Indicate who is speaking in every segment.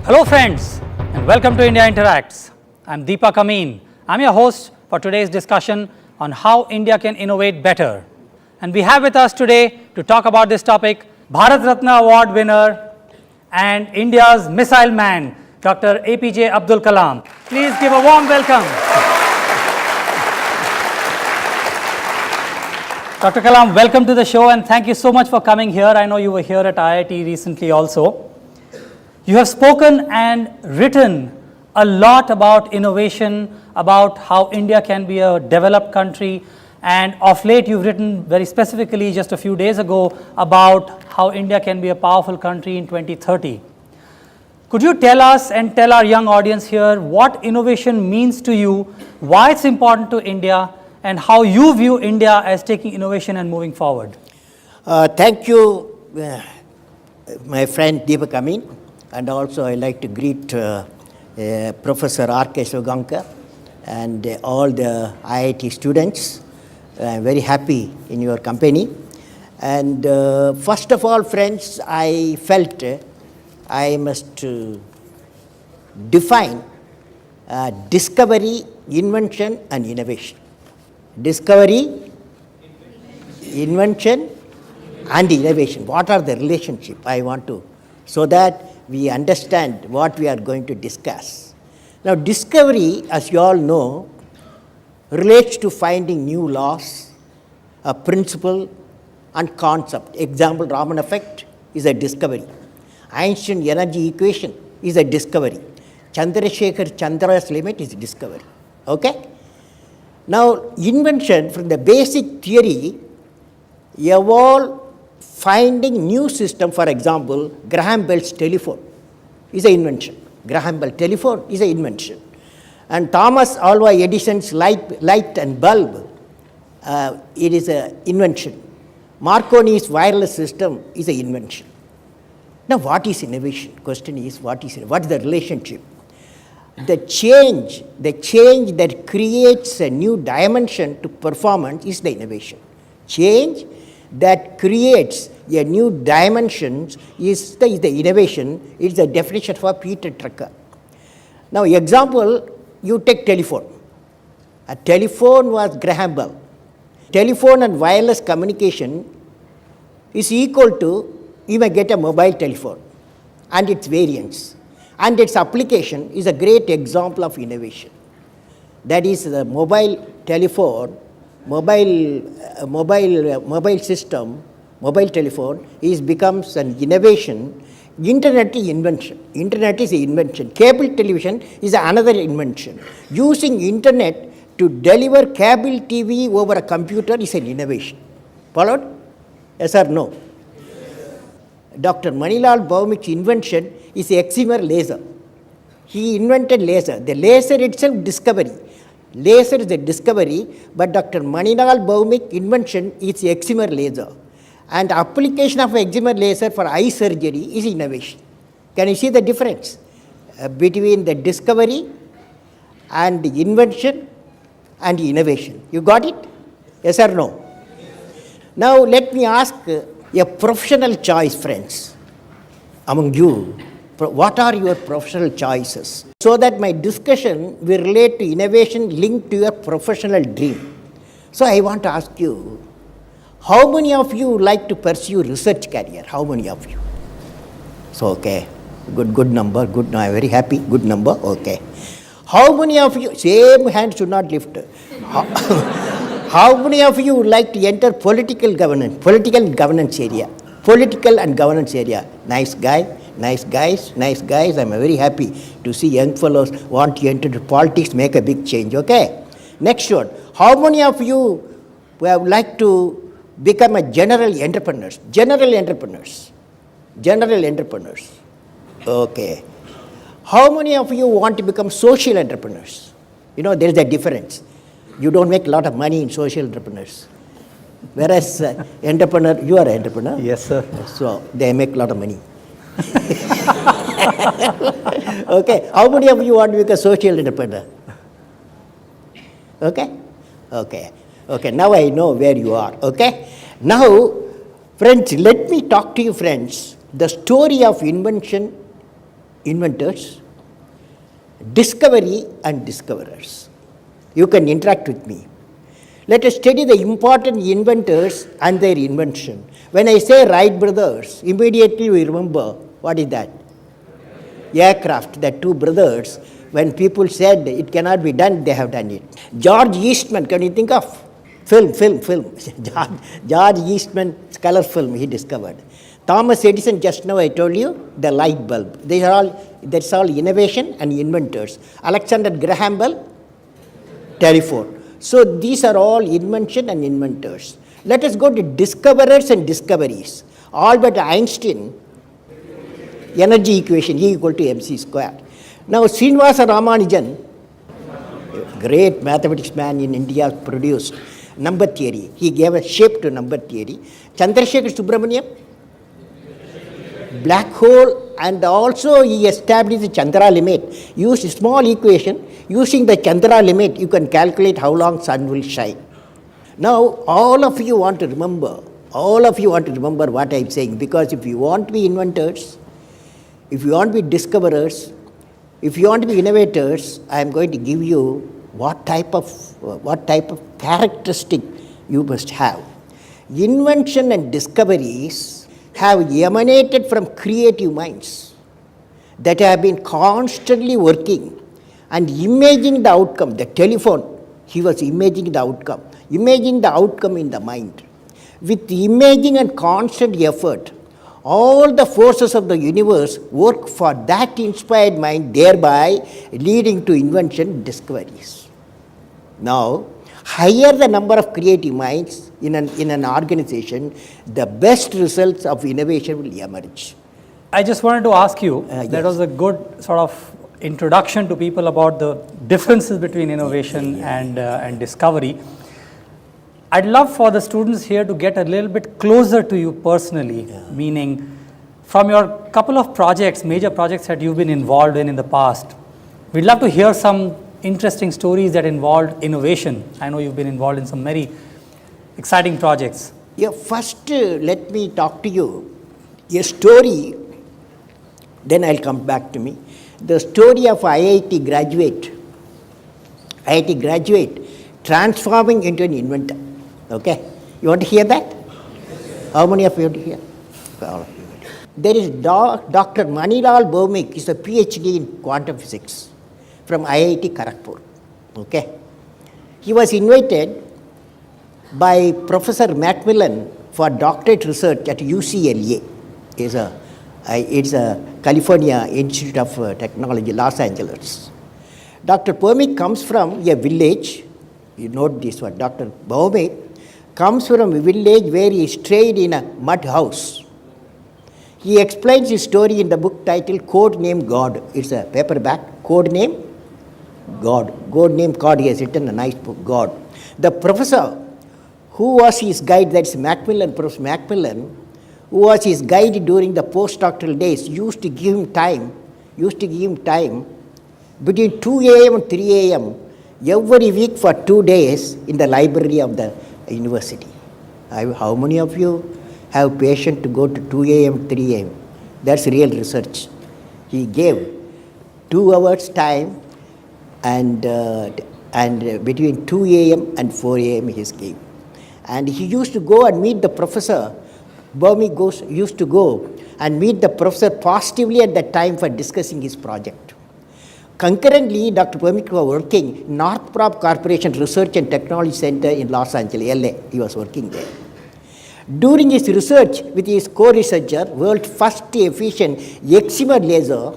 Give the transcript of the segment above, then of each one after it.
Speaker 1: Hello friends and welcome to India Interacts. I'm Deepak Amin. I'm your host for today's discussion on how India can innovate better. And we have with us today to talk about this topic Bharat Ratna Award winner and India's missile man, Dr. APJ Abdul Kalam. Please give a warm welcome. Dr. Kalam, welcome to the show and thank you so much for coming here. I know you were here at IIT recently also. You have spoken and written a lot about innovation, about how India can be a developed country, and of late you've written very specifically just a few days ago about how India can be a powerful country in 2030. Could you tell us and tell our young audience here what innovation means to you, why it's important to India, and how you view India as taking innovation and moving forward?
Speaker 2: Thank you, my friend Deepak Amin. And also I'd like to greet Professor R.K. Sugankar and all the IIT students. I'm very happy in your company. And first of all, friends, I felt I must define discovery, invention and innovation. Discovery, invention and innovation. What are the relationship I want to, so that we understand what we are going to discuss. Now, discovery, as you all know, relates to finding new laws, a principle and concept. Example, Raman effect is a discovery. Einstein energy equation is a discovery. Chandrasekhar Chandra's limit is a discovery. Okay? Now, invention from the basic theory evolved finding new system. For example, Graham Bell's telephone is an invention. Graham Bell telephone is an invention. And Thomas Alva Edison's light and bulb, it is an invention. Marconi's wireless system is an invention. Now, what is innovation? Question is, what is the relationship? The change that creates a new dimension to performance is the innovation. Change that creates a new dimension is the innovation. It's the definition for Peter Drucker. Now, example, you take telephone. A telephone was Graham Bell. Telephone and wireless communication is equal to, you may get a mobile telephone and its variants. And its application is a great example of innovation. That is the mobile telephone, mobile system, mobile telephone becomes an innovation. Internet is invention. Internet is an invention. Cable television is another invention. Using internet to deliver cable TV over a computer is an innovation. Followed? Yes or no? Dr. Manilal Bhaumik's invention is the excimer laser. He invented laser. The laser itself discovery. Laser is a discovery, but Dr. Manilal Bhaumik's invention is the excimer laser. And application of excimer laser for eye surgery is innovation. Can you see the difference between the discovery and the invention and innovation? You got it? Yes or no? Now, let me ask a professional choice, friends, among you. What are your professional choices? So that my discussion will relate to innovation linked to your professional dream. So I want to ask you, how many of you like to pursue research career? How many of you? So, okay, good number, good. No, I'm very happy, good number, okay. How many of you, same hand should not lift. How many of you would like to enter political and governance area? Political and governance area. Nice guy. Nice guys. I'm very happy to see young fellows want to enter politics, make a big change. Okay. Next one. How many of you would like to become a general entrepreneurs? General entrepreneurs. Okay. How many of you want to become social entrepreneurs? You know, there is a difference. You don't make a lot of money in social entrepreneurs. Whereas entrepreneur, you are an entrepreneur.
Speaker 1: Yes, sir.
Speaker 2: So they make a lot of money. Okay. How many of you want to become a social entrepreneur? Okay. Now I know where you are. Okay. Now, friends, let me talk to you, friends. The story of invention inventors, discovery and discoverers. You can interact with me. Let us study the important inventors and their invention. When I say Wright brothers, immediately we remember, what is that? Aircraft, the two brothers. When people said it cannot be done, they have done it. George Eastman, can you think of? Film. George Eastman's color film he discovered. Thomas Edison, just now I told you, the light bulb. That's all innovation and inventors. Alexander Graham Bell, telephone. So these are all invention and inventors. Let us go to discoverers and discoveries. Albert Einstein, energy equation E equal to mc square. Now Srinivasa Ramanujan, great mathematics man in India, produced number theory. He gave a shape to number theory. Chandrasekhar Subramaniam, black hole, and also he established the Chandra limit. Use a small equation. Using the Chandra limit, you can calculate how long sun will shine. Now, all of you want to remember what I am saying, because if you want to be inventors, if you want to be discoverers, if you want to be innovators, I am going to give you what type of characteristic you must have. Invention and discoveries have emanated from creative minds that have been constantly working and imagining the outcome. The telephone, he was imagining the outcome in the mind. With imaging and constant effort, all the forces of the universe work for that inspired mind, thereby leading to invention and discoveries. Now, higher the number of creative minds in an organization, the best results of innovation will emerge.
Speaker 1: I just wanted to ask you,
Speaker 2: Yes.
Speaker 1: that was a good sort of introduction to people about the differences between innovation and discovery. I'd love for the students here to get a little bit closer to you personally, meaning from your couple of projects, major projects that you've been involved in the past. We'd love to hear some interesting stories that involved innovation. I know you've been involved in some very exciting projects.
Speaker 2: Yeah, first let me talk to you a story, then I'll come back to me. The story of IIT graduate transforming into an inventor. Okay, you want to hear that? How many of you want to hear? All of you. There is Dr. Manilal Bhaumik, is a PhD in quantum physics from IIT Kharagpur. Okay, he was invited by Professor Macmillan for doctorate research at UCLA. It's a California Institute of Technology, Los Angeles. Dr. Bhaumik comes from a village. You note this one. Dr. Bhaumik comes from a village where he stayed in a mud house. He explains his story in the book titled Code Name God. It's a paperback. Code Name God. Code Name God. He has written a nice book, God. The professor who was his guide, that's Macmillan, Professor Macmillan, who was his guide during the postdoctoral days, used to give him time between 2 a.m. and 3 a.m. every week for 2 days in the library of the university. How many of you have patience to go to 2 a.m., 3 a.m.? That's real research. He gave 2 hours time and between 2 a.m. and 4 a.m. he gave. And he used to go and meet the professor. Bhaumik used to go and meet the professor positively at that time for discussing his project. Concurrently, Dr. Bhaumik was working in Northrop Corporation Research and Technology Center in Los Angeles, LA. He was working there. During his research with his co-researcher, world's first efficient excimer laser,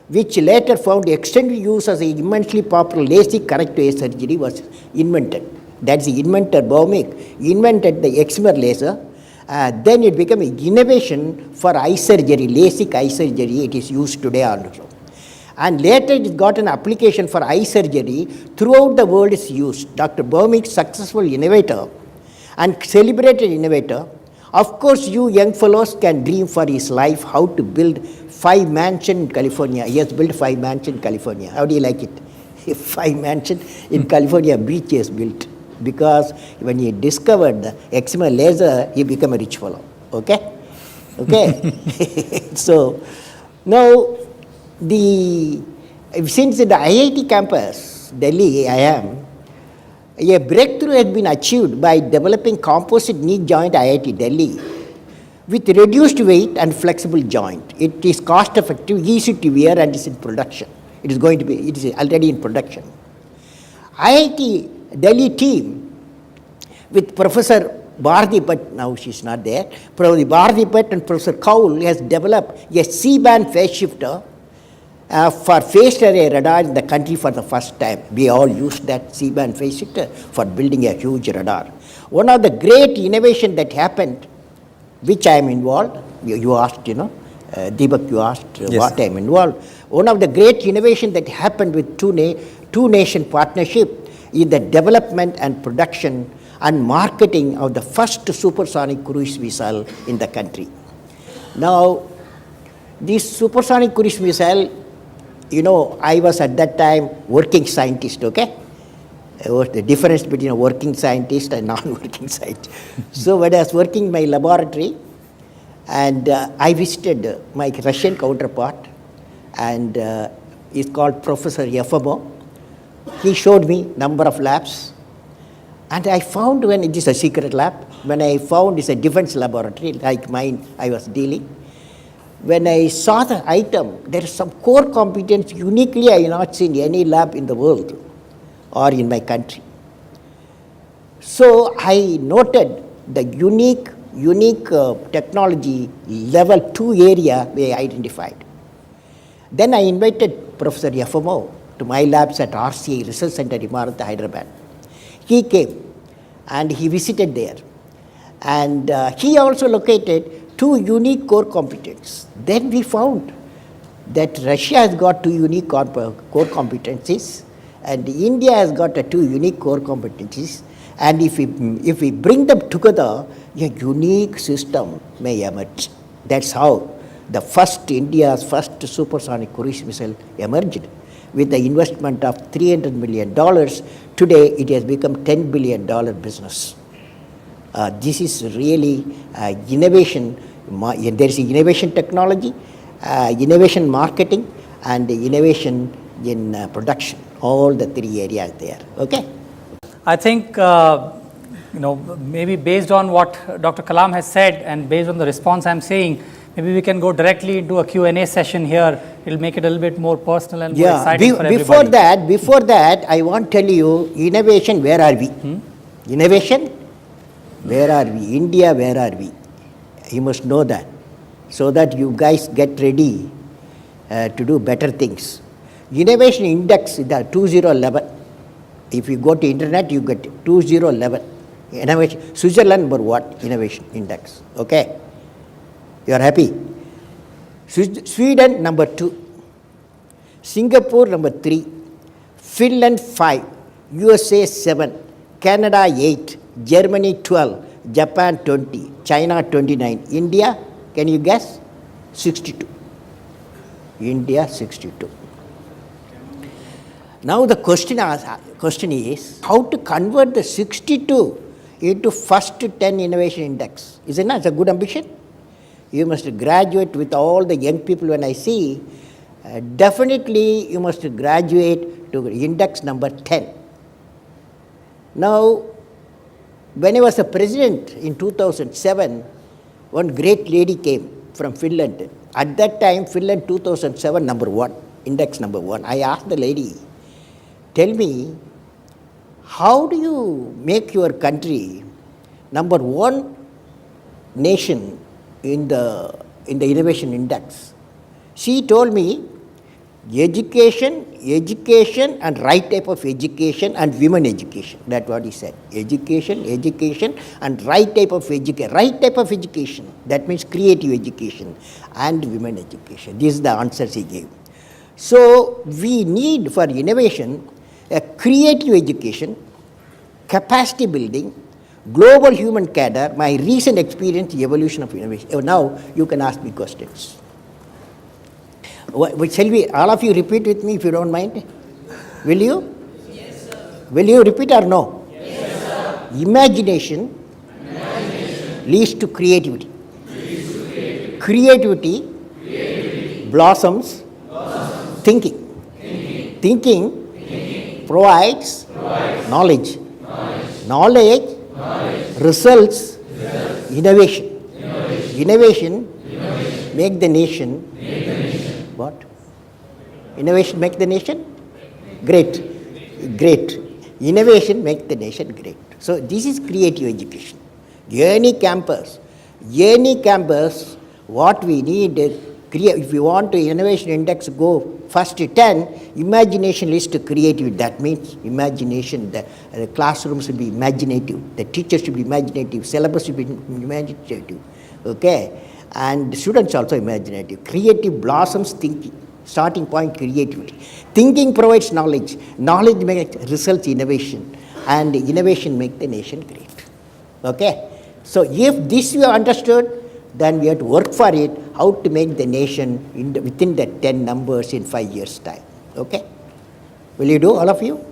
Speaker 2: which later found extended use as an immensely popular LASIK corrective eye surgery, was invented. That's the inventor Bhaumik invented the excimer laser. Then it became an innovation for eye surgery, LASIK eye surgery. It is used today also. And later it got an application for eye surgery. Throughout the world is used. Dr. Bhaumik, successful innovator and celebrated innovator. Of course, you young fellows can dream for his life how to build 5 mansions in California. He has built 5 mansions in California. How do you like it? 5 mansions in California beach he has built. Because when he discovered the excimer laser, he became a rich fellow. Okay? So, now the since in the IIT campus, Delhi, I am, a breakthrough has been achieved by developing composite knee joint IIT Delhi with reduced weight and flexible joint. It is cost effective, easy to wear, and is in production. It is already in production. IIT Delhi team with Professor Bharati Bhatt, now she is not there, Professor Bharati Bhatt and Professor Kaul has developed a C-band phase shifter for phased array radar in the country for the first time. We all used that C-band phase shifter for building a huge radar. One of the great innovation that happened, which I am involved, you asked, Deepak, you asked
Speaker 1: yes,
Speaker 2: what I am involved. One of the great innovation that happened with two nation partnership is the development and production and marketing of the first supersonic cruise missile in the country. Now, this supersonic cruise missile, I was at that time working scientist, okay? The difference between a working scientist and non-working scientist. So when I was working in my laboratory, and I visited my Russian counterpart, and he's called Professor Yefimov. He showed me number of labs, and I found, when it is a secret lab, when I found it's a defense laboratory like mine I was dealing, when I saw the item, there is some core competence uniquely I have not seen any lab in the world or in my country. So I noted the unique technology level 2 area we identified. Then I invited Professor Yefimov to my labs at RCA Research Center Imarat, Hyderabad. He came and he visited there, and he also located 2 unique core competencies. Then we found that Russia has got 2 unique core competencies, and India has got 2 unique core competencies, and if we bring them together, a unique system may emerge. That's how India's first supersonic cruise missile emerged. With the investment of $300 million, today it has become $10 billion business. This is really innovation. There is innovation technology, innovation marketing, and innovation in production. All the 3 areas there. Okay.
Speaker 1: I think, maybe based on what Dr. Kalam has said and based on the response I'm seeing, maybe we can go directly into a Q&A session here. It'll make it a little bit more personal and more exciting for everybody.
Speaker 2: Before that, I want to tell you, innovation, where are we? Innovation, where are we? India, where are we? You must know that, so that you guys get ready to do better things. Innovation index is the 2011. If you go to internet, you get 2011. Innovation, Switzerland number 1 innovation index. Okay, you are happy. Sweden number 2, Singapore number 3, Finland 5, USA 7, Canada 8, Germany 12, Japan 20, China 29, India, can you guess? 62. India 62. Now the question is how to convert the 62 into first 10 innovation index. Isn't that a good ambition? You must graduate with all the young people. When I see, definitely you must graduate to index number 10. Now, when I was a president in 2007, one great lady came from Finland. At that time, Finland 2007 number 1, index number 1. I asked the lady, tell me, how do you make your country number 1 nation in the innovation index? She told me, education and right type of education and women education. That's what he said. Education and right type of education. Right type of education, that means creative education and women education. This is the answers he gave. So we need for innovation a creative education, capacity building, global human cadre, my recent experience, evolution of innovation. Now you can ask me questions. Shall we, all of you repeat with me if you don't mind? Will you? Yes, sir. Will you repeat or no? Yes, sir. Imagination leads to creativity. Creativity blossoms Thinking. Thinking provides knowledge. Knowledge results innovation. Innovation make the nation what? Innovation make the nation great. Great. Innovation make the nation great. So this is creative education. Any campus, what we need is if you want to innovation index go first 10, imagination leads to creativity. That means imagination, the classrooms should be imaginative, the teachers should be imaginative, syllabus should be imaginative, okay? And students also imaginative. Creative blossoms thinking, starting point creativity. Thinking provides knowledge, knowledge makes results innovation, and innovation makes the nation great, okay? So if this you have understood, then we have to work for it, how to make the nation within the 10 numbers in 5 years' time. Okay? Will you do, all of you?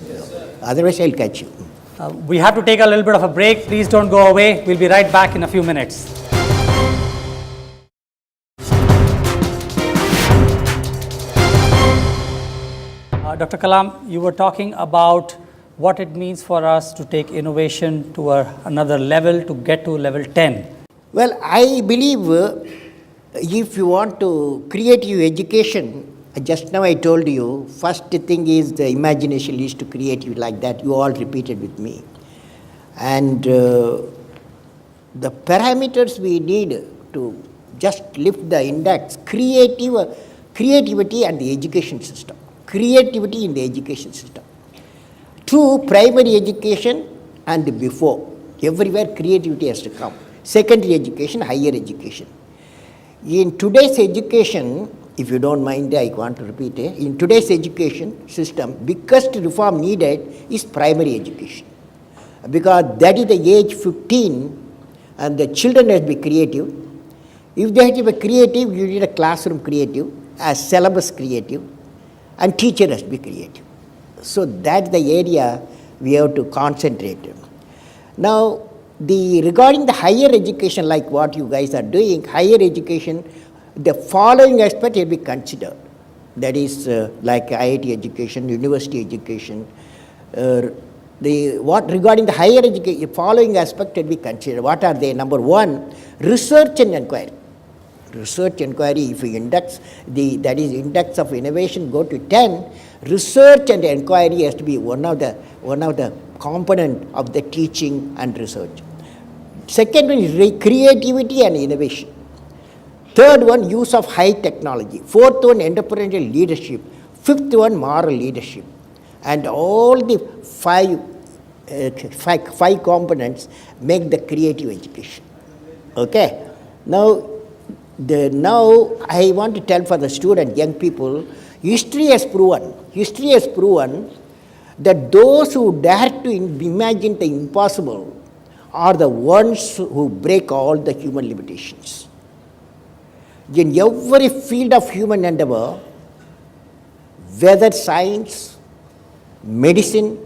Speaker 2: Yes, sir. Otherwise, I'll catch you.
Speaker 1: We have to take a little bit of a break. Please don't go away. We'll be right back in a few minutes. Dr. Kalam, you were talking about what it means for us to take innovation to another level, to get to level 10.
Speaker 2: Well, I believe if you want to creative education, just now I told you, first thing is the imagination leads to creative, like that you all repeated with me. And the parameters we need to just lift the index, creativity and the education system. Creativity in the education system. 2, primary education and before. Everywhere creativity has to come. Secondary education, higher education. In today's education, if you don't mind, I want to repeat it. In today's education system, biggest reform needed is primary education. Because that is the age 15 and the children have to be creative. If they have to be creative, you need a classroom creative, a syllabus creative, and teacher has to be creative. So that's the area we have to concentrate on. Now, regarding the higher education, like what you guys are doing, higher education, the following aspect will be considered. That is like IIT education, university education. Regarding the higher education, following aspect will be considered. What are they? Number 1, research and inquiry. Research inquiry, if you index, that is index of innovation go to 10, research and inquiry has to be one of the component of the teaching and research. Second one is creativity and innovation. Third one, use of high technology. Fourth one, entrepreneurial leadership. Fifth one, moral leadership. And all the five components make the creative education. Okay? Now I want to tell for the student, young people, history has proven that those who dare to imagine the impossible are the ones who break all the human limitations. In every field of human endeavor, whether science, medicine,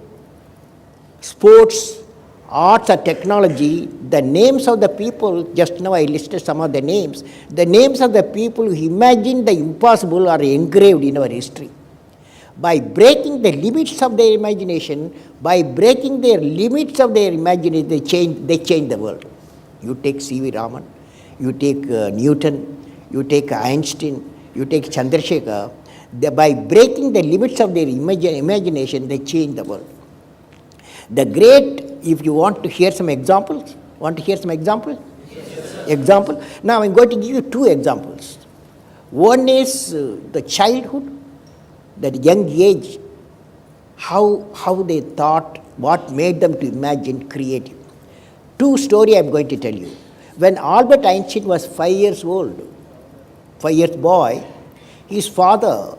Speaker 2: sports, arts or technology, the names of the people, just now I listed some of the names of the people who imagined the impossible are engraved in our history. By breaking the limits of their imagination, they change the world. You take C.V. Raman, you take Newton, you take Einstein, you take Chandrasekhar. By breaking the limits of their imagination, they change the world. The great, if you want to hear some examples, Yes, example? Now I'm going to give you 2 examples. One is the childhood, that young age, how they thought, what made them to imagine creative. 2 stories I'm going to tell you. When Albert Einstein was 5 years old, 5 years boy, his father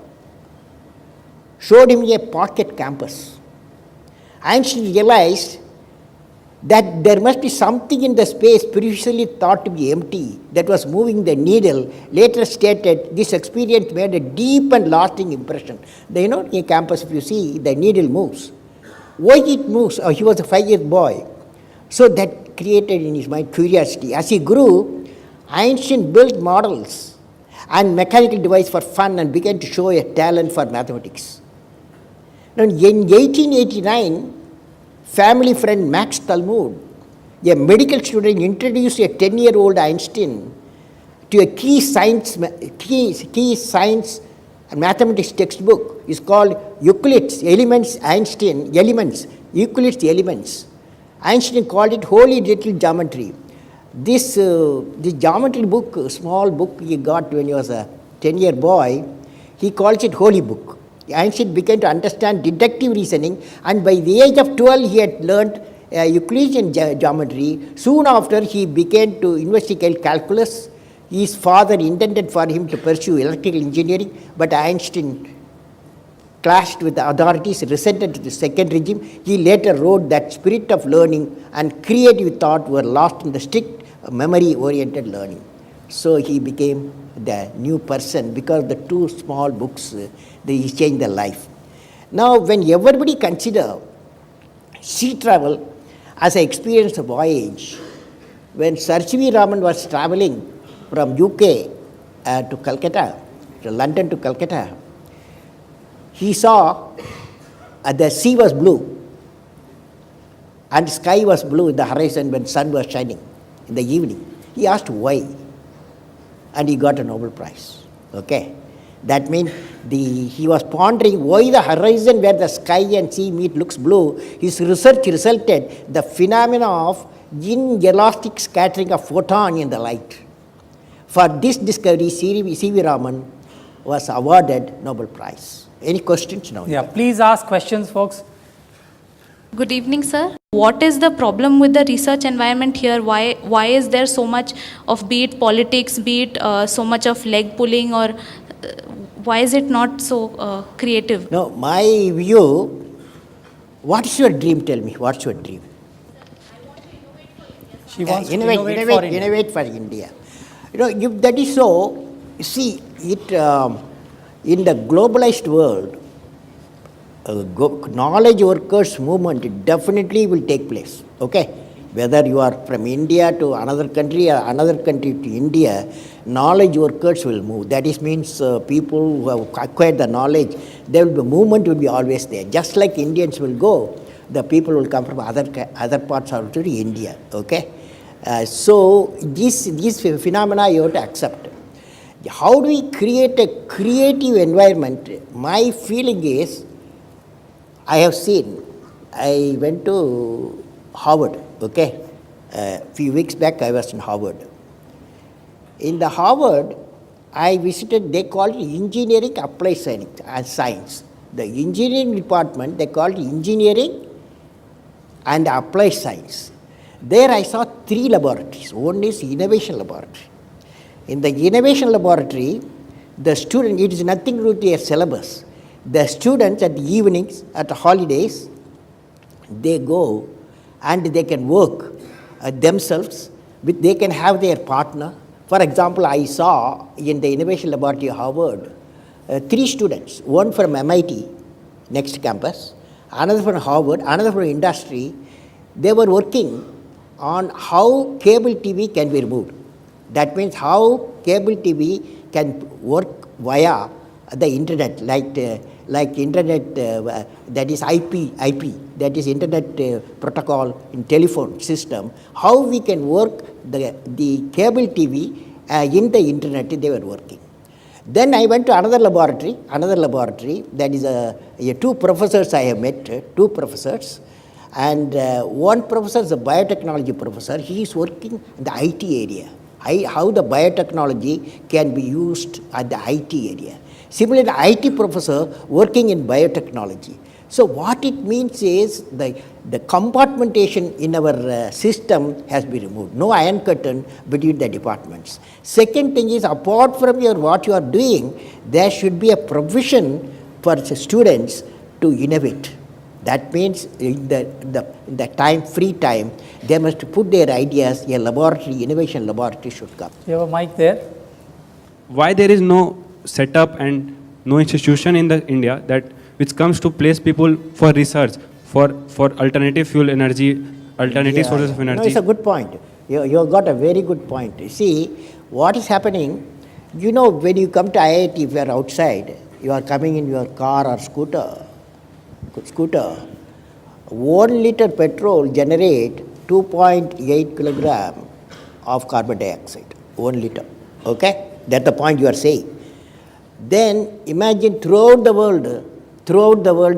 Speaker 2: showed him a pocket compass. Einstein realized that there must be something in the space previously thought to be empty that was moving the needle. Later stated, this experience made a deep and lasting impression. In a campus, if you see, the needle moves. Why it moves? He was a 5 year boy. So that created in his mind curiosity. As he grew, Einstein built models and mechanical device for fun and began to show a talent for mathematics. Now, in 1889, family friend Max Talmud, a medical student, introduced a 10-year-old Einstein to a key science and mathematics textbook. Is called Euclid's Elements, Euclid's Elements. Einstein called it Holy Little Geometry. This geometry book, small book he got when he was a 10-year boy, he calls it Holy Book. Einstein began to understand deductive reasoning, and by the age of 12 he had learned Euclidean geometry. Soon after he began to investigate calculus. His father intended for him to pursue electrical engineering, but Einstein clashed with the authorities, resented the second regime. He later wrote that spirit of learning and creative thought were lost in the strict memory-oriented learning. So he became the new person because the two small books, they changed their life. Now, when everybody consider sea travel as an experience of voyage, when Sir C.V. Raman was traveling from UK to Calcutta, to London to Calcutta, he saw the sea was blue and sky was blue in the horizon when sun was shining in the evening. He asked why, and he got a Nobel Prize. Okay, that means he was pondering why the horizon where the sky and sea meet looks blue. His research resulted the phenomena of inelastic scattering of photon in the light. For this discovery, C.V. Raman was awarded Nobel Prize. Any questions now?
Speaker 1: Yeah, please ask questions, folks.
Speaker 3: Good evening, sir. What is the problem with the research environment here? Why is there so much of, be it politics, be it so much of leg pulling, or why is it not so creative?
Speaker 2: No, my view, what's your dream? Tell me, what's your dream?
Speaker 1: She wants to innovate
Speaker 2: for India. You know, if that is so, see, it in the globalized world, knowledge workers movement definitely will take place. Okay, whether you are from India to another country or another country to India, knowledge workers will move. That is means people who have acquired the knowledge, there will be movement will be always there. Just like Indians will go, the people will come from other parts of India. Okay, so these phenomena you have to accept. How do we create a creative environment? My feeling is, I have seen, I went to Harvard, okay. A few weeks back I was in Harvard. In the Harvard, I visited, they called it engineering applied science. The engineering department, they called it engineering and applied science. There I saw 3 laboratories. One is innovation laboratory. In the innovation laboratory, the student, it is nothing to do with their syllabus. The students at the evenings, at the holidays, they go and they can work themselves, they can have their partner. For example, I saw in the innovation laboratory of Harvard, 3 students, one from MIT, next campus, another from Harvard, another from industry. They were working on how cable TV can be removed. That means how cable TV can work via the internet, like internet, that is IP, that is internet protocol in telephone system. How we can work the cable TV in the internet, they were working. Then I went to another laboratory, that is 2 professors I have met, 2 professors. And one professor is a biotechnology professor. He is working in the IT area. How the biotechnology can be used at the IT area. Similarly, the IT professor working in biotechnology. So what it means is the compartmentation in our system has been removed. No iron curtain between the departments. Second thing is, apart from what you are doing, there should be a provision for the students to innovate. That means in the time, free time, they must put their ideas. A laboratory, innovation laboratory should come.
Speaker 1: You have a mic there?
Speaker 4: Why there is no setup and no institution in India that which comes to place people for research for alternative fuel energy, alternative sources of energy?
Speaker 2: No, it's a good point. You got a very good point. You see, what is happening, You know, when you come to IIT, if you are outside, you are coming in your car or scooter, 1 liter petrol generate 2.8 kilogram of carbon dioxide, 1 liter. Okay? That's the point you are saying. Then imagine throughout the world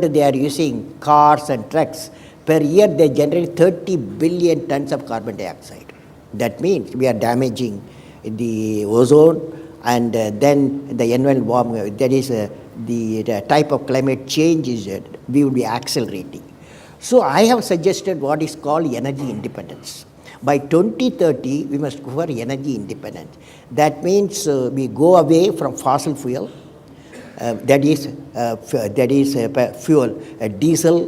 Speaker 2: they are using cars and trucks. Per year they generate 30 billion tons of carbon dioxide. That means we are damaging the ozone, and then the environment warming. That is the type of climate change is we will be accelerating. So I have suggested what is called energy independence. By 2030, we must go for energy independence. That means we go away from fossil fuel. That is fuel, diesel,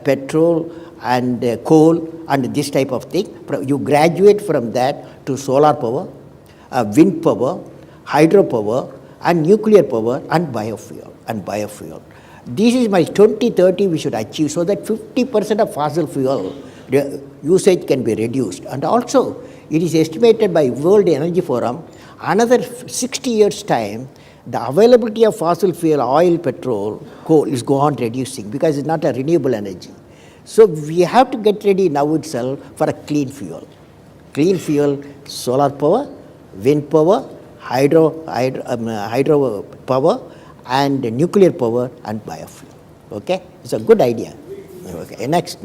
Speaker 2: petrol, and coal, and this type of thing. You graduate from that to solar power, wind power, hydropower, and nuclear power, and biofuel. This is my 2030 we should achieve, so that 50% of fossil fuel usage can be reduced. And also, it is estimated by World Energy Forum, another 60 years' time, the availability of fossil fuel, oil, petrol, coal is go on reducing because it's not a renewable energy. So we have to get ready now itself for a clean fuel. Clean fuel, solar power, wind power, hydro power, and nuclear power, and biofuel. Okay? It's a good idea. Okay. Next.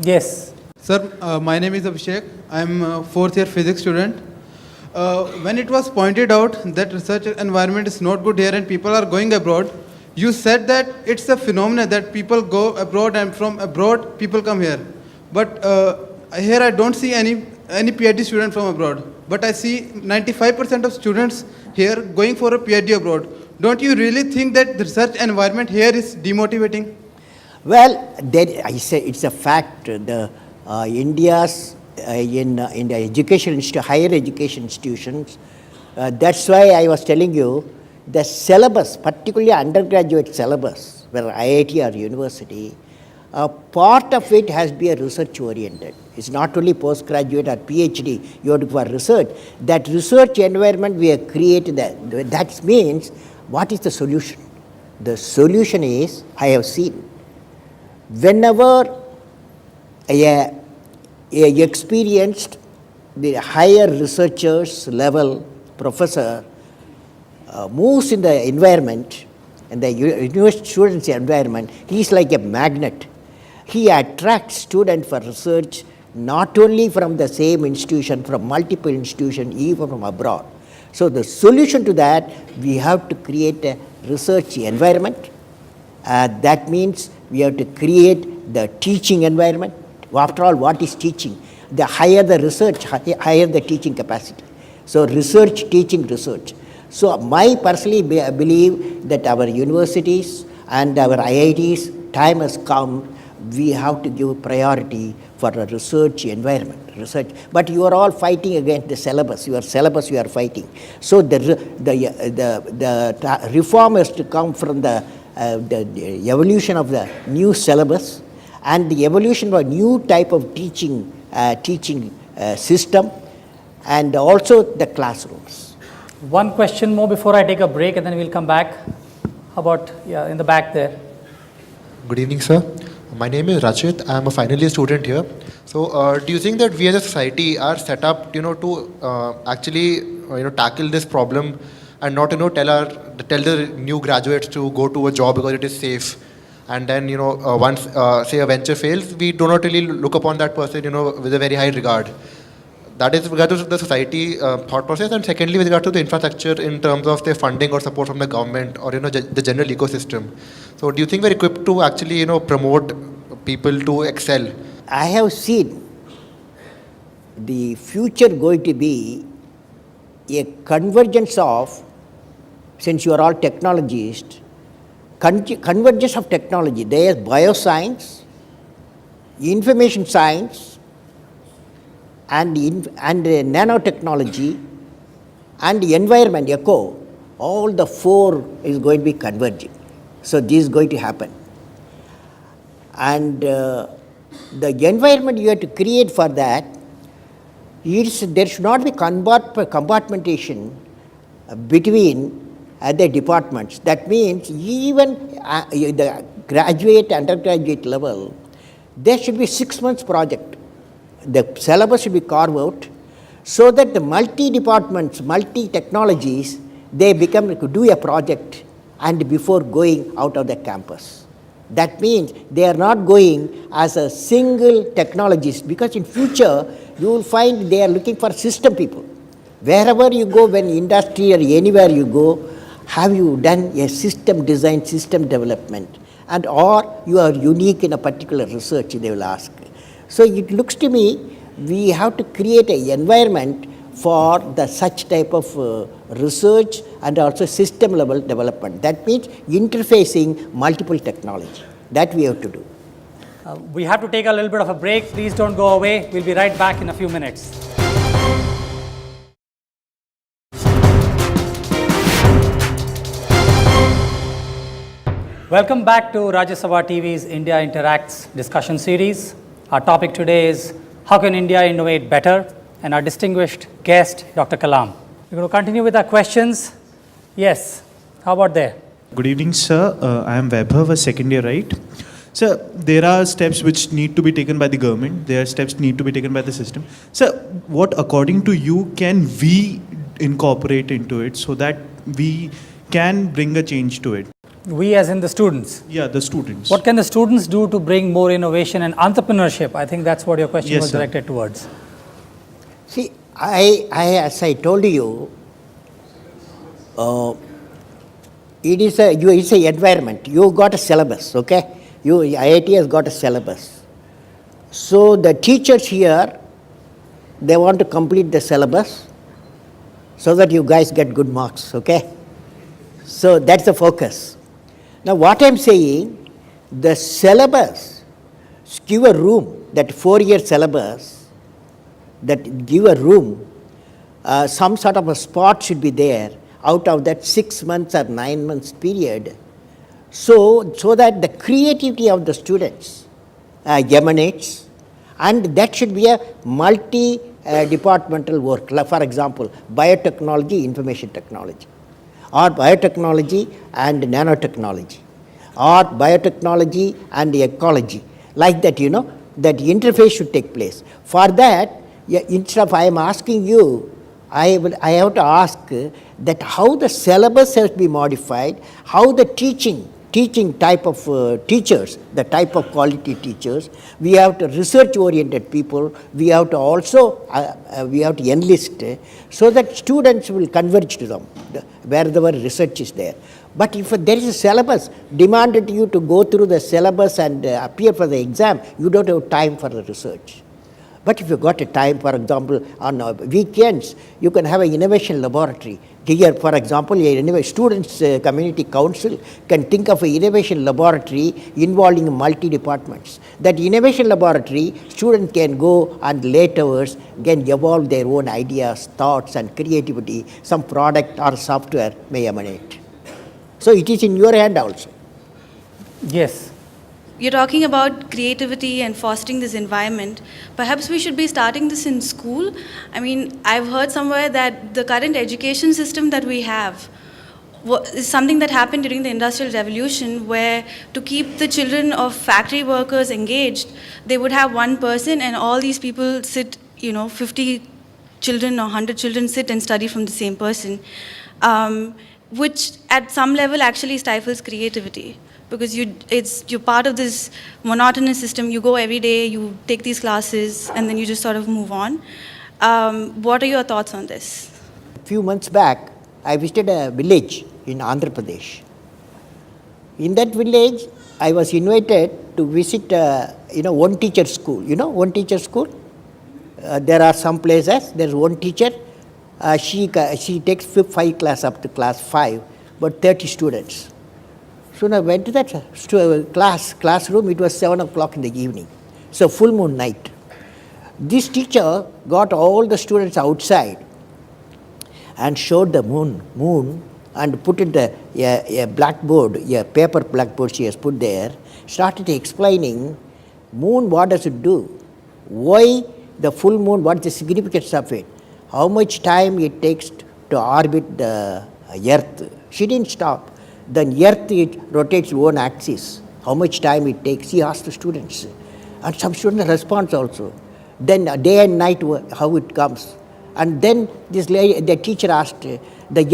Speaker 1: Yes.
Speaker 5: Sir, my name is Abhishek. I am a fourth year physics student. When it was pointed out that research environment is not good here and people are going abroad, you said that it's a phenomenon that people go abroad and from abroad people come here. But here I don't see any PhD student from abroad. But I see 95% of students here going for a PhD abroad. Don't you really think that the research environment here is demotivating?
Speaker 2: Well, I say it's a fact. The India's in the education, higher education institutions. That's why I was telling you the syllabus, particularly undergraduate syllabus, where IIT or university, part of it has been research oriented. It's not only postgraduate or PhD. You have to for research. That research environment we have created. That means, what is the solution? The solution is, I have seen, whenever a experienced, the higher researchers level professor moves in the environment, in the university students' environment, he is like a magnet. He attracts students for research not only from the same institution, from multiple institutions, even from abroad. So the solution to that, we have to create a research environment. That means we have to create the teaching environment. After all, what is teaching? The higher the research, higher the teaching capacity. So research, teaching, research. So I personally believe that our universities and our IITs, time has come, we have to give priority for a research environment. But you are all fighting against the syllabus. Your syllabus you are fighting. So the reform has to come from the evolution of the new syllabus and the evolution of a new type of teaching system, and also the classrooms.
Speaker 1: One question more before I take a break, and then we'll come back. How about in the back there?
Speaker 6: Good evening, sir. My name is Rachit. I am a final year student here. So, do you think that we as a society are set up, to actually, tackle this problem and not, tell the new graduates to go to a job because it is safe, and then, once say a venture fails, we do not really look upon that person, with a very high regard. That is with regard to the society thought process, and secondly, with regard to the infrastructure in terms of their funding or support from the government or the general ecosystem. So, do you think we're equipped to actually promote people to excel?
Speaker 2: I have seen the future going to be a convergence of, since you are all technologists, convergence of technology. There is bioscience, information science, and nanotechnology, and the environment, eco, all the four is going to be converging. So this is going to happen. And the environment you have to create for that, there should not be compartmentation. between the departments. That means even the graduate, undergraduate level, there should be 6 months project. The syllabus should be carved out so that the multi-departments, multi-technologies, they could do a project and before going out of the campus. That means they are not going as a single technologist, because in future you will find they are looking for system people. Wherever you go, when industry or anywhere you go, have you done a system design, system development, and or you are unique in a particular research, they will ask. So it looks to me we have to create an environment for the such type of research and also system level development. That means interfacing multiple technology. That we have to do.
Speaker 1: We have to take a little bit of a break. Please don't go away. We'll be right back in a few minutes. Welcome back to Rajya Sabha TV's India Interacts discussion series. Our topic today is how can India innovate better? And our distinguished guest, Dr. Kalam. We're going to continue with our questions. Yes, how about there?
Speaker 7: Good evening, sir. I am Vaibhav, a second year, right? Sir, there are steps which need to be taken by the government. There are steps need to be taken by the system. Sir, what according to you can we incorporate into it so that we can bring a change to it?
Speaker 1: We as in the students.
Speaker 7: Yeah, the students.
Speaker 1: What can the students do to bring more innovation and entrepreneurship? I think that's what your question
Speaker 7: Yes,
Speaker 1: was
Speaker 7: sir.
Speaker 1: directed towards.
Speaker 2: See, as I told you, it's a environment. You got a syllabus, okay? IIT has got a syllabus. So the teachers here, they want to complete the syllabus so that you guys get good marks, okay? So that's the focus. Now what I'm saying, the syllabus, give a room, that 4-year syllabus, that give a room, some sort of a spot should be there out of that 6 months or 9 months period, so that the creativity of the students emanates, and that should be a multi-departmental work. Like for example, biotechnology, information technology, or biotechnology and nanotechnology, or biotechnology and ecology. Like that, that interface should take place. For that, instead of I am asking you, I have to ask that how the syllabus has been modified, how the teaching type of teachers, the type of quality teachers, we have to research-oriented people, we have to also, we have to enlist so that students will converge to them, wherever research is there. But if there is a syllabus demanded you to go through the syllabus and appear for the exam, you don't have time for the research. But if you got a time, for example, on weekends, you can have an innovation laboratory. Here, for example, a students' community council can think of an innovation laboratory involving multi-departments. That innovation laboratory, students can go and late hours can evolve their own ideas, thoughts and creativity. Some product or software may emanate. So it is in your hand also.
Speaker 1: Yes.
Speaker 8: You're talking about creativity and fostering this environment. Perhaps we should be starting this in school. I mean, I've heard somewhere that the current education system that we have is something that happened during the Industrial Revolution, where to keep the children of factory workers engaged, they would have one person and all these people sit, 50 children or 100 children sit and study from the same person, which at some level actually stifles creativity. Because you're part of this monotonous system. You go every day, you take these classes, and then you just sort of move on. What are your thoughts on this?
Speaker 2: A few months back, I visited a village in Andhra Pradesh. In that village, I was invited to visit, one teacher school. One teacher school? There are some places, there's one teacher. She takes 5 class up to class 5, but 30 students. So when I went to that classroom, it was 7 o'clock in the evening. So full moon night. This teacher got all the students outside and showed the moon and put it a blackboard, a paper blackboard she has put there, started explaining moon, what does it do? Why the full moon, what is the significance of it? How much time it takes to orbit the Earth. She didn't stop. Then Earth, it rotates own axis. How much time it takes? She asked the students. And some students respond also. Then day and night, how it comes. And then the teacher asked, the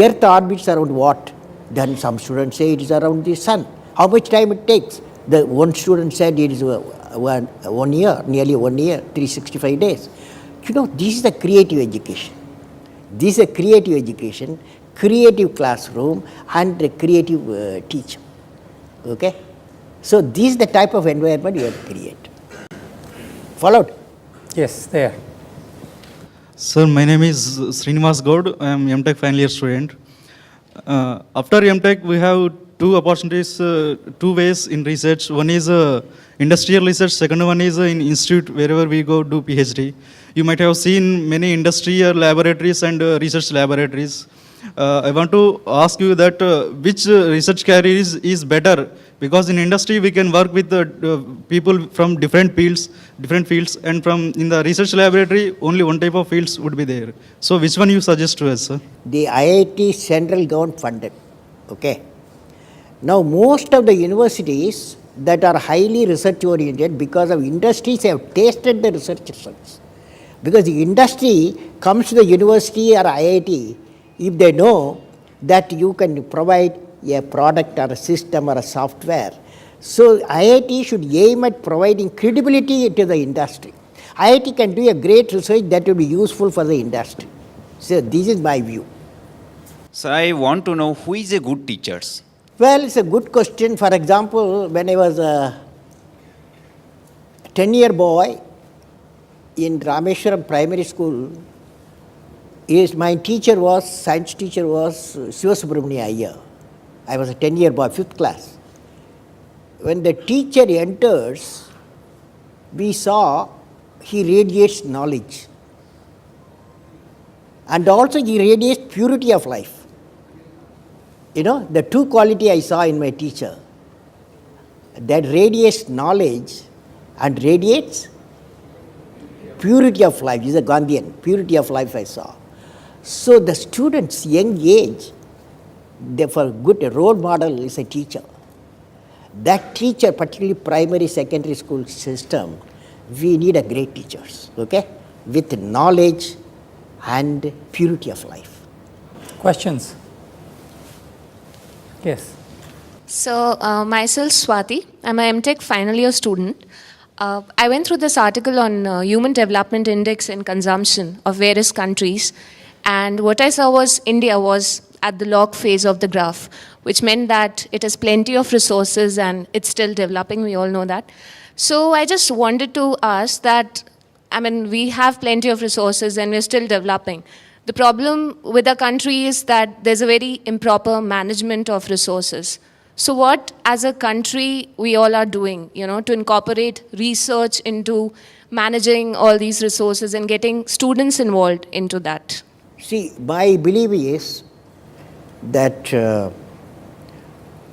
Speaker 2: Earth orbits around what? Then some students say it is around the sun. How much time it takes? The one student said it is 1 year, nearly 1 year, 365 days. You know, this is a creative education. This is a creative education, creative classroom, and a creative teacher. Okay? So this is the type of environment you have to create. Followed?
Speaker 1: Yes, there.
Speaker 9: Sir, my name is Srinivas Gaud. I am MTech final year student. After MTech, we have two opportunities, two ways in research. One is industrial research. Second one is in institute, wherever we go do PhD. You might have seen many industrial laboratories and research laboratories. I want to ask you that which research career is better, because in industry we can work with people from different fields, and from in the research laboratory only one type of fields would be there. So which one you suggest to us, sir?
Speaker 2: The IIT central government funded. Okay. Now most of the universities that are highly research oriented, because of industries have tasted the research results. Because the industry comes to the university or IIT if they know that you can provide a product or a system or a software. So IIT should aim at providing credibility to the industry. IIT can do a great research that will be useful for the industry. So this is my view.
Speaker 10: So I want to know who is a good teachers?
Speaker 2: Well, it's a good question. For example, when I was a 10-year boy in Rameshwaram Primary School, my teacher was, science teacher was Sivasubramania Iyer. I was a 10-year boy, 5th class. When the teacher enters, we saw he radiates knowledge. And also he radiates purity of life. You know, the two quality I saw in my teacher, that radiates knowledge and radiates purity of life. He's a Gandhian, purity of life I saw. So the students, young age, therefore good role model is a teacher. That teacher, particularly primary, secondary school system, we need a great teachers, okay, with knowledge and purity of life.
Speaker 1: Questions? Yes.
Speaker 11: So, myself Swati, I'm a MTech final year student. I went through this article on Human Development Index and consumption of various countries, and what I saw was India was at the log phase of the graph, which meant that it has plenty of resources and it's still developing, we all know that. So I just wanted to ask that, I mean, we have plenty of resources and we're still developing. The problem with our country is that there's a very improper management of resources. So what, as a country, we all are doing, you know, to incorporate research into managing all these resources and getting students involved into that?
Speaker 2: See, my belief is that,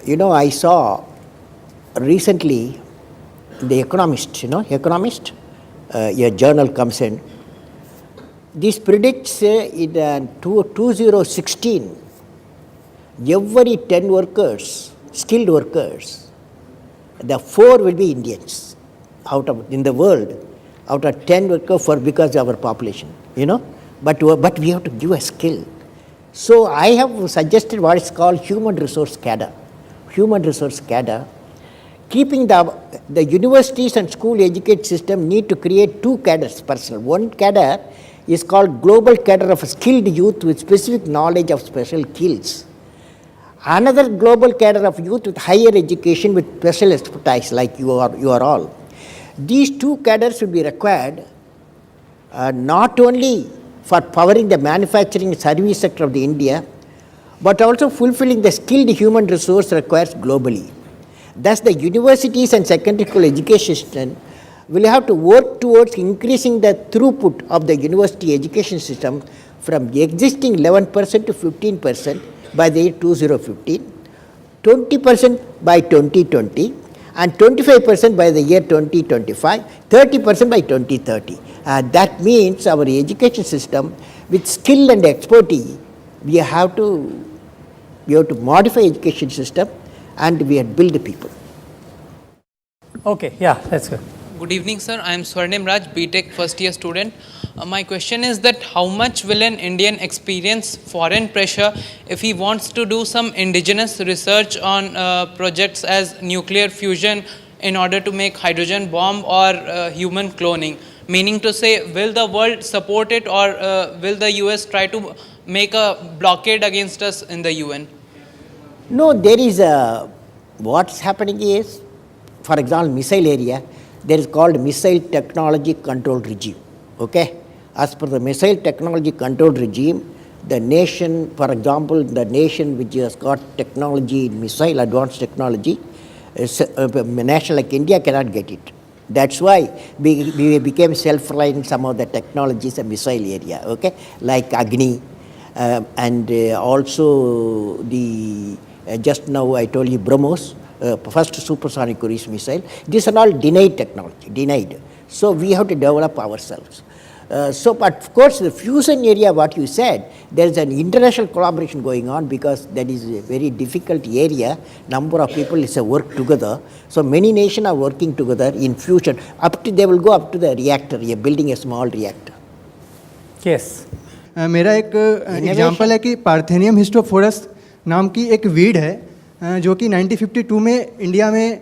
Speaker 2: I saw recently The Economist, Economist, a journal comes in. This predicts in 2016, every 10 workers, skilled workers, the 4 will be Indians in the world, out of 10 workers because of our population, But we have to give a skill. So I have suggested what is called human resource cadre. Human resource cadre. Keeping the universities and school education system need to create 2 cadres personal. One cadre is called global cadre of skilled youth with specific knowledge of special skills. Another global cadre of youth with higher education with special expertise like you are all. These 2 cadres will be required not only for powering the manufacturing and service sector of the India, but also fulfilling the skilled human resource requires globally. Thus, the universities and secondary school education system will have to work towards increasing the throughput of the university education system from the existing 11% to 15% by the year 2015, 20% by 2020, and 25% by the year 2025, 30% by 2030. That means our education system with skill and expertise We have to modify education system, and we have build the people.
Speaker 1: Okay, yeah, that's good.
Speaker 12: Good evening, sir. I am Swarnim Raj, BTech first year student. My question is that how much will an Indian experience foreign pressure if he wants to do some indigenous research on projects as nuclear fusion in order to make hydrogen bomb or human cloning? Meaning to say, will the world support it, or will the US try to make a blockade against us in the UN?
Speaker 2: No, there is what's happening is, for example, missile area, there is called missile technology control regime. Okay, as per the missile technology control regime, the nation, for example, the nation which has got technology, missile advanced technology, a nation like India cannot get it. That's why we became self-reliant in some of the technologies in missile area. Okay, like Agni, and also the just now I told you BrahMos, first supersonic cruise missile. These are all denied technology, denied. So we have to develop ourselves. But of course, the fusion area, what you said, there is an international collaboration going on, because that is a very difficult area. Number of people is a work together. So many nations are working together in fusion. Up to they will go up to the reactor, building a small reactor.
Speaker 1: Yes.
Speaker 13: मेरा एक example है कि parthenium हिस्टोफोरस नाम की एक weed है जो कि 1952 में इंडिया में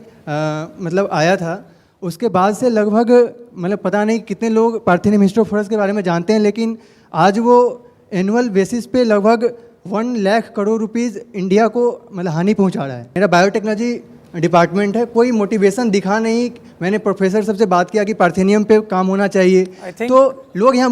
Speaker 13: मतलब आया था. उसके बाद से लगभग मतलब पता नहीं कितने लोग पार्थेनियम हिस्टोफोरस के बारे में जानते हैं, लेकिन आज वो एनुअल बेसिस पे लगभग 1 लाख करोड़ रुपीस इंडिया को मतलब हानि पहुंचा रहा है. मेरा बायोटेक्नोलॉजी डिपार्टमेंट है, कोई मोटिवेशन दिखा नहीं. मैंने प्रोफेसर सबसे बात किया कि पार्थेनियम पे काम होना चाहिए, तो लोग यहाँ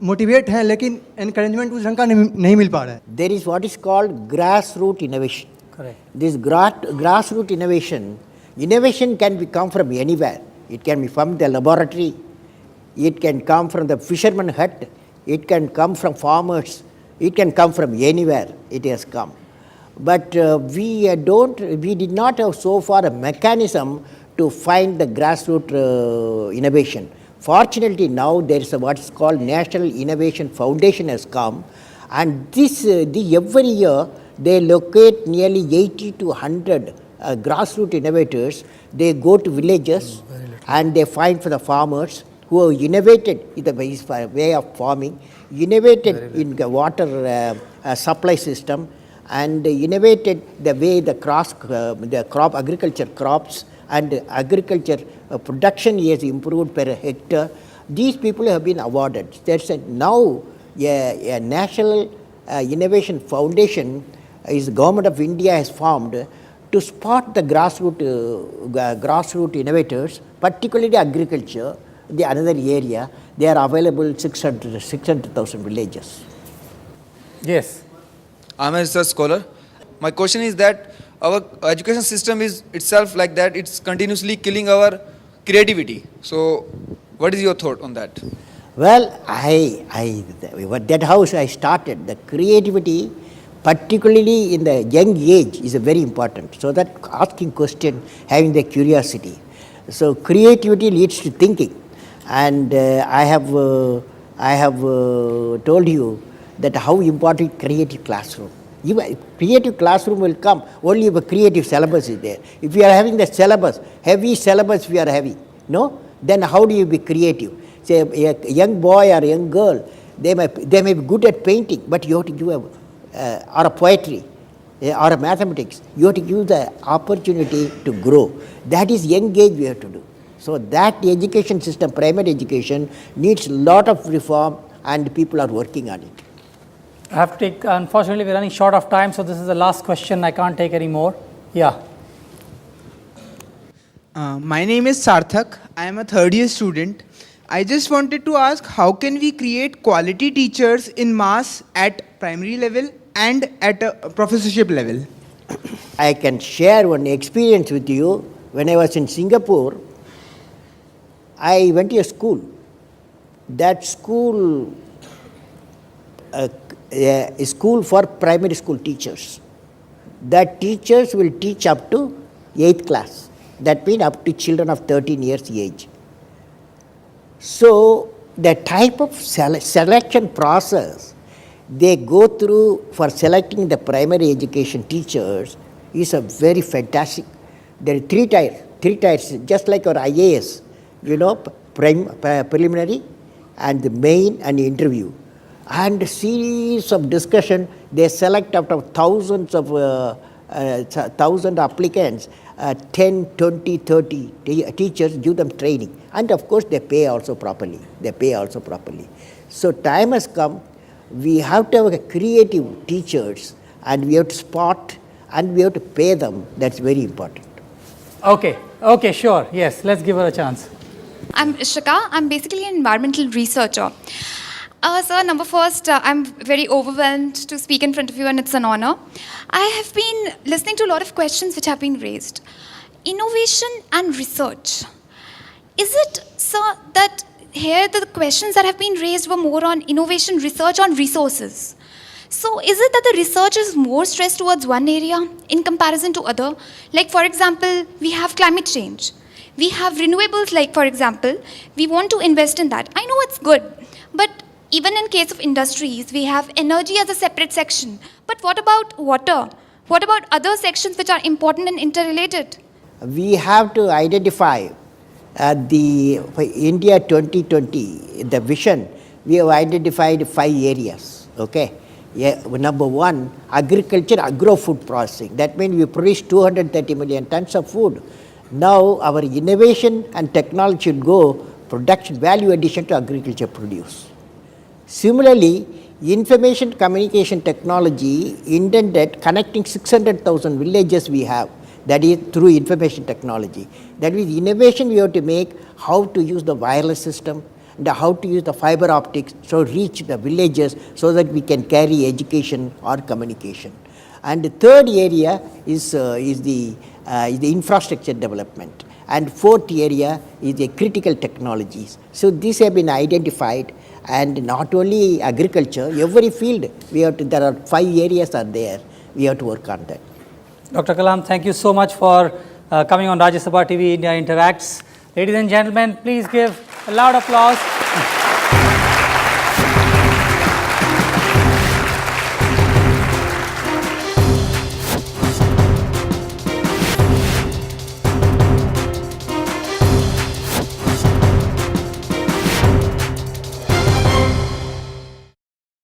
Speaker 13: मोटिवेट हैं, लेकिन एनकरेजमेंट उस ढंग का नहीं मिल पा रहा है.
Speaker 2: There is what is called grassroots innovation.
Speaker 1: Correct.
Speaker 2: This grassroots innovation can come from anywhere. It can be from the laboratory, it can come from the fisherman hut, it can come from farmers, it can come from anywhere. It has come. But we did not have so far a mechanism to find the grassroots innovation. Fortunately, now there is what is called National Innovation Foundation has come, and every year they locate nearly 80 to 100 grassroots innovators. They go to villages and they find for the farmers who have innovated in the way of farming, innovated in the water supply system, and innovated the way the crop agriculture crops and agriculture production is improved per hectare. These people have been awarded. There's now a National Innovation Foundation is Government of India has formed to spot the grassroots innovators, particularly agriculture, the another area. They are available 600,000 villages.
Speaker 1: Yes.
Speaker 14: I'm a research scholar. My question is that our education system is itself like that. It's continuously killing our creativity. So, what is your thought on that?
Speaker 2: Well, that house I started. The creativity, particularly in the young age, is very important. So that asking question, having the curiosity. So creativity leads to thinking, and I have told you that how important creative classroom. Creative classroom will come only if a creative syllabus is there. If you are having the syllabus, heavy syllabus we are having, no? Then how do you be creative? Say a young boy or a young girl, they may be good at painting, but you have to give or a poetry or a mathematics. You have to give the opportunity to grow. That is young age we have to do. So that education system, primary education, needs a lot of reform, and people are working on it.
Speaker 1: I have to take, unfortunately, we're running short of time, so this is the last question. I can't take any more. Yeah.
Speaker 15: My name is Sarthak. I am a third year student. I just wanted to ask, how can we create quality teachers in mass at primary level and at a professorship level?
Speaker 2: I can share one experience with you. When I was in Singapore, I went to a school. That school a school for primary school teachers. That teachers will teach up to 8th class. That means up to children of 13 years age. So the type of selection process they go through for selecting the primary education teachers is a very fantastic. There are three tiers, just like our IAS, preliminary and the main and the interview. And a series of discussion, they select out of thousands of thousand applicants, 10, 20, 30 teachers, give them training. And of course, they pay also properly. So time has come, we have to have creative teachers, and we have to spot and we have to pay them. That's very important.
Speaker 1: Okay, sure. Yes, let's give her a chance.
Speaker 16: I'm Ishika. I'm basically an environmental researcher. Sir, number first, I'm very overwhelmed to speak in front of you, and it's an honor. I have been listening to a lot of questions which have been raised. Innovation and research. Is it, sir, that here the questions that have been raised were more on innovation, research on resources? So is it that the research is more stressed towards one area in comparison to other? Like, for example, we have climate change. We have renewables, like, for example, we want to invest in that. I know it's good, but even in case of industries, we have energy as a separate section. But what about water? What about other sections which are important and interrelated?
Speaker 2: We have to identify for India 2020, the vision, we have identified 5 areas, okay? Yeah, number 1, agriculture, agro-food processing. That means we produce 230 million tons of food. Now our innovation and technology should go production, value addition to agriculture produce. Similarly, information communication technology intended connecting 600,000 villages we have, that is through information technology. That is innovation we have to make, how to use the wireless system, and how to use the fiber optics to reach the villages so that we can carry education or communication. And the third area is the infrastructure development. And fourth area is the critical technologies. So these have been identified, and not only agriculture, every field we have to, there are 5 areas are there, we have to work on that.
Speaker 1: Dr. Kalam, thank you so much for coming on Rajya Sabha TV India Interacts. Ladies and gentlemen, please give a loud applause